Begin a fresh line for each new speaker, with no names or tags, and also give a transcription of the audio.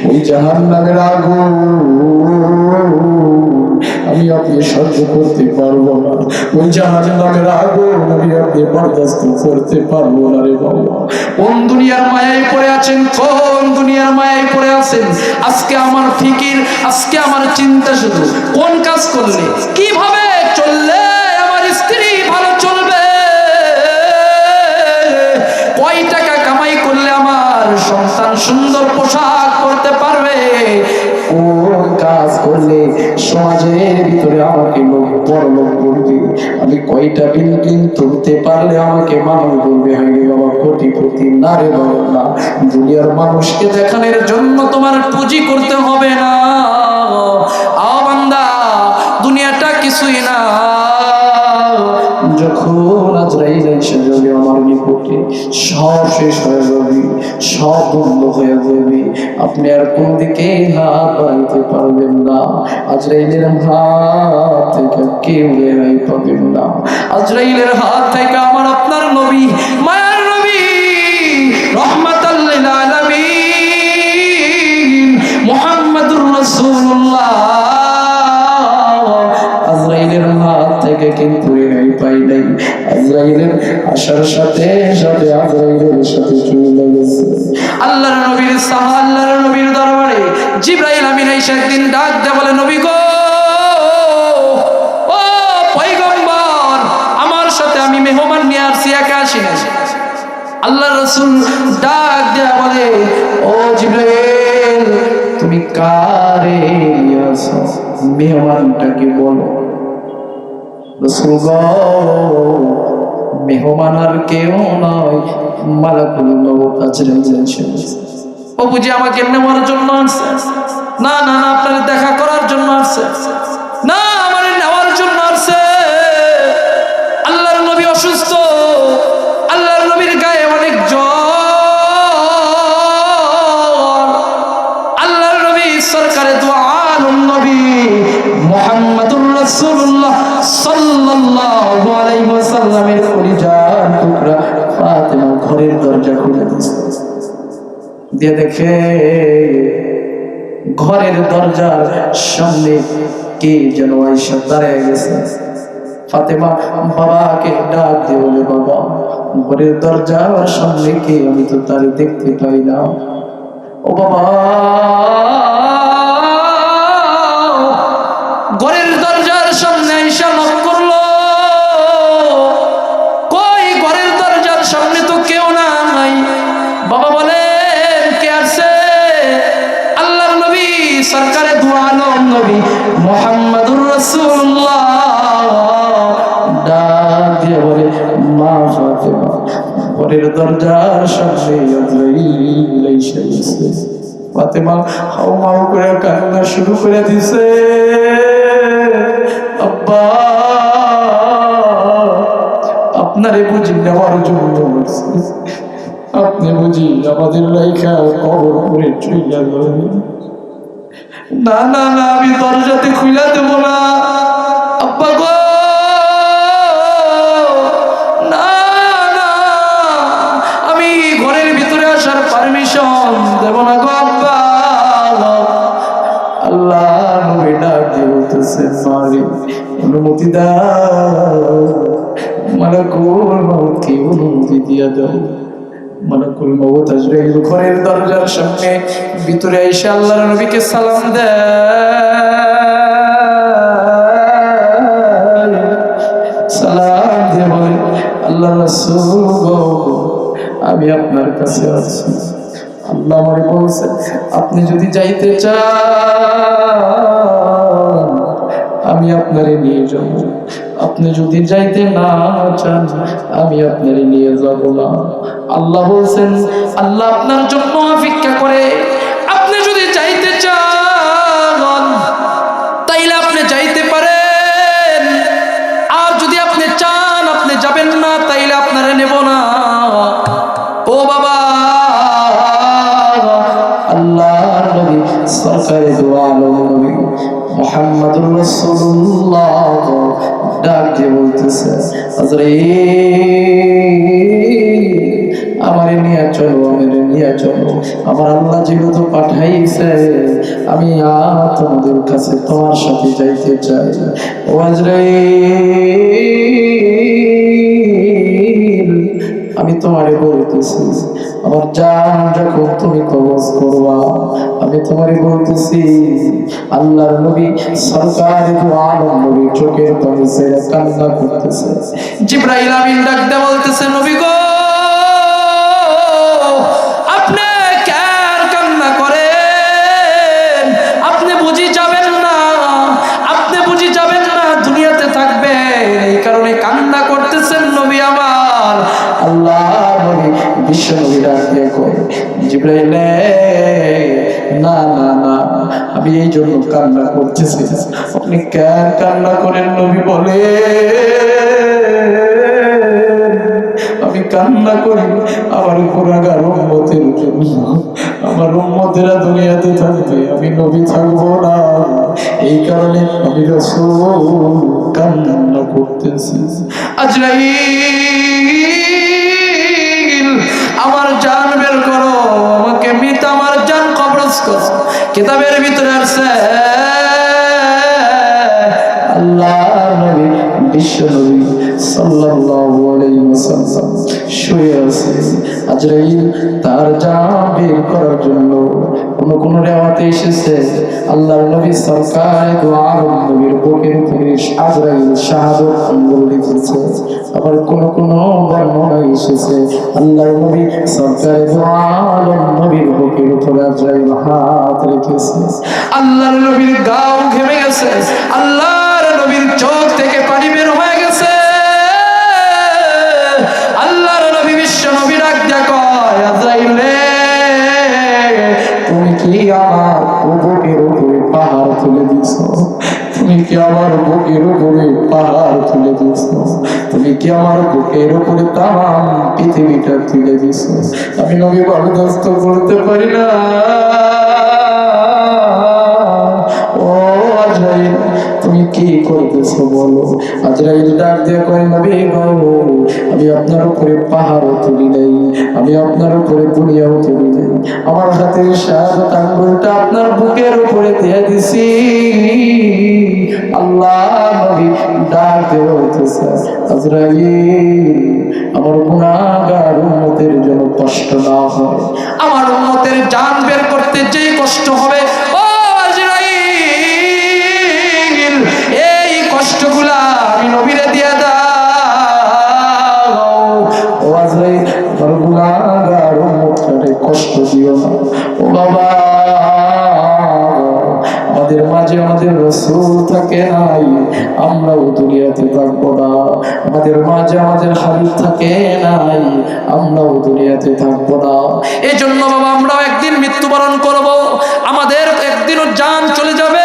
ওই জাহান্নামের আগুন আমি আপনি সহ্য করতে পারবো না, ওই জাহান্নামের আগুন আমি আপনি বরদাস্ত করতে পারবো না রে বাবা। কোন দুনিয়ার মায়ায় পড়ে আছেন, কোন দুনিয়ার মায়ায় পড়ে আছেন? আজকে আমার ফিকির, আজকে আমার চিন্তা শুধু কোন কাজ করলে, কিভাবে চললে আমার স্ত্রী ভালো চলবে, কয় টাকা কামাই করলে আমার সন্তান সুন্দর পোশাক পরতে পারবে, কোন কাজ করলে সমাজের ভিতরে আমাকে লোক বড় লোক বলবে, আমি কয়টা বিল্ডিং তুলতে পারলে আমাকে মানুষ বলবে হ্যাঁ বাবা কোটিপতি। না রে বাবা না, দুনিয়ার মানুষকে দেখানোর জন্য তোমার পুঁজি করতে হবে না। আ বান্দা, দুনিয়াটা কিছুই না। যখন আজরাইল এসে যাবে আমার নিকটে, সব শেষ হয়ে যাবে, সব বন্ধ হয়ে যাবে, আপনি আর কোন দিকে হাত বাড়াইতে পারবেন না। আজরাইলের হাত থেকে কেউ রেহাই পাবেন না। আজরাইলের হাত থেকে আমার আপনার নবী, মায়ার নবী, রহমাতাল লিল আলামিন মুহাম্মাদুর রাসূলুল্লাহ, আজরাইলের হাত থেকে কিন্তু রেহাই পাই নাই। আজরাইলের আসার সাথে সাথে আজরাইলের সাথে চলে গেছে। আল্লাহর নবীর সাহা, আল্লাহর নবীর দরবারে জিবরাইল আমিন এসে একদিন ডাক দেয়, বলে নবী গো, ও পয়গম্বর, আমার সাথে আমি মেহমান নিয়ে আসছি, একা আসি না। আল্লাহর রাসূল ডাক দেয় বলে, ও জিবরাইল, তুমি কারে নিয়ে আসো, মেহমানটাকে বলো। রাসূল গো, মেহমান আর কেউ নয়, মালাকুল মউত আজরাইল এসেছে। ও বুঝি আমাকে নেওয়ার জন্য আসছে? না না না, আপনার দেখা করার জন্য আসছে। না, আমার নেওয়ার জন্য আসছে। আল্লাহর নবী অসুস্থ, আল্লাহর নবীর গায়ে অনেক জ্বর। আল্লাহর নবী সরকারে দু আলম নবী মুহাম্মাদুর রাসূলুল্লাহ সাল্লাল্লাহু আলাইহি ওয়াসাল্লামের কলিজার টুকরা ফাতেমা ঘরের দরজা খুলে দিয়ে দেখে ঘরের দরজার সামনে কে যেন আয়েশা দাঁড়িয়ে গেছে। ফাতেমা বাবাকে ডাক দিয়ে বলে, বাবা, ঘরের দরজার সামনে কে, আমি তো তার দেখতে পাই না। ও বাবা, ঘরের দরজার সামনে আয়েশা নক করলো, কই ঘরের দরজার সামনে তো কেউ নাই। বাবা বলেন কে আছে? আল্লাহর নবী সরকারে দু আলম নবী মুহাম্মাদুর রাসূলুল্লাহ ডাক দিয়ে বলে, মা ফাতেমা, ঘরের দরজার সামনে আজরাইল এসে গেছে। ফাতেমা হাউ মাউ করে কান্না শুরু করে দিছে। আব্বা, আপনারে বুঝি নেওয়ার জন্য, আপনি বুঝি আমাদের লাইখা কবর করে চলে যাবেন? না না না, আমি দরজাতে খুলে দেব না। আব্বা গো, না না, আমি ঘরের ভিতরে আসার পারমিশন দেব না গো আব্বা। আল্লাহ নবী ডাক দিয়ে বলতেছে, মারে অনুমতি দাও, মালাকুল মউতকে অনুমতি দিয়া দাও। মালাকুল মউত আজরাইল ঘরের দরজার সামনে ভিতরে এসে আল্লাহর নবীকে সালাম দেয়, সালাম দিয়ে বলে, আল্লাহর রাসূল গো, আমি আপনার কাছে আছি। আল্লাহ আমাকে বলছে, আপনি যদি যাইতে চান আমি আপনারে নিয়ে যাব, আপনি যদি যাইতে না চান আমি আপনারে নিয়ে যাব না। আল্লাহ বলছেন, আল্লাহ আপনার জন্য অপেক্ষা করে। আপনি যদি যাইতে চান তাইলে আপনি যাইতে পারেন, আর যদি আপনি চান আপনি যাবেন না, তাইলে আপনারে নেব না। ও বাবা, আল্লাহর নবী সরকারে দু আলম নবী মুহাম্মাদুর রাসূলুল্লাহ ডাক দিয়ে বলতেছে, আজরাইল আমারে নিয়ে চলো, আমারে নিয়ে চলো। আমার আল্লাহ যেহেতু পাঠাইছে, আমি আর তোমাদের কাছে তোমার সাথে যাইতে চাই। ও আজরাইল, আমি তোমারে বলতেছি, আমার জান যখন তুমি কবজ করবা, আমি তোমারে বলতেছি, আল্লাহর নবী সরকার দু আলম নবী চোখের পানি ছেড়ে কান্না করতেছে। জিবরাইল আমিন ডাক দিয়ে বলতেছে, নবী গো, আপনি কেন কান্না করেন? আপনি বুঝি যাবেন না? আপনি বুঝি যাবেন না, দুনিয়াতে থাকবেন, এই কারণে কান্না করতেছেন নবী আমার। আল্লাহ নবী বিশ্ব নবী ডাক দিয়ে কয়, জিবরাইল না না না, আমি এই জন্য কান্না করতেছি। আপনি কেন কান্না করেন নবী বলে? আমি কান্না করি আমার গুনাহগার উম্মতের জন্য। আমার উম্মতেরা দুনিয়াতে থাকবে, আমি নবী থাকবো না, এই কারণে আমি রাসূল কান্না করতেছি। আজরাইল, আমার জান বের করো, আমাকে মৃত আমার জান কবজ করো। কিতাবের ভিতরে আছে আল্লাহর নবী বিশ্ব নবী সাল্লাল্লাহু আলাইহি ওয়াসাল্লাম শুয়ে আছে। আজরাইল তার জান বের করার জন্য কোন রিওয়ায়াতে এসেছে আল্লাহর নবী সরকার দু আলম নবীর বুকের উপরে আজরাইল শাহাদাত আঙ্গুল রেখেছে। আবার কোন বর্ণনায় এসেছে আল্লাহর নবী সরকার দু আলম নবীর বুকের উপরে আজরাইল হাত রেখেছে। আল্লাহর নবীর গাও ঘেমে গেছে, আল্লাহর নবীর চোখ থেকে পানি বের হয়ে গেছে। আল্লাহর নবী বিশ্ব নবী ডাক দিয়া কয়, আজরাইল তুমি কি আমার বুকের উপরে পাহাড় তুলে দিছো? তুমি কি আমার বুকের উপরে পাহাড় তুলে দিছো? তুমি কি আমার বুকের উপরে তামাম পৃথিবীটা তুলে দিছো? আমি নবী বরদাস্ত করতে পারি না। ও আজরাইল, তুমি কি করতেছো বলো? আজরাইল ডাক দিয়ে কয়, নবী গো, আমি আপনার উপরে পাহাড়ও তুলি নাই, আমি আপনার উপরে দুনিয়াও তুলি নাই, আমার হাতের শাহাদাত আঙ্গুলটা আপনার বুকের উপরে দিয়ে দিছি। আল্লাহ নবী ডাক দিয়ে বলতেছে, আজরাইল, আমার গুনাহগার উম্মতের জন্য কষ্ট না হয়, আমার উম্মতের জান বের করতে যেই কষ্ট হবে, ও আজরাইল, এই কষ্টগুলা আমি নবীরে দিয়ে দাও। ও আজরাইল, আমার গুনাহগার উম্মতকে কষ্ট দিও না। ও বাবা, আমাদের মাঝে আমাদের রাসূল থাকে নাই, আমরাও দুনিয়াতে থাকবো না। আমাদের মাঝে আমাদের হাবিব থাকে নাই, আমরাও দুনিয়াতে থাকবো না। এই জন্য বাবা, আমরাও একদিন মৃত্যুবরণ করব, আমাদের একদিনও জান চলে যাবে।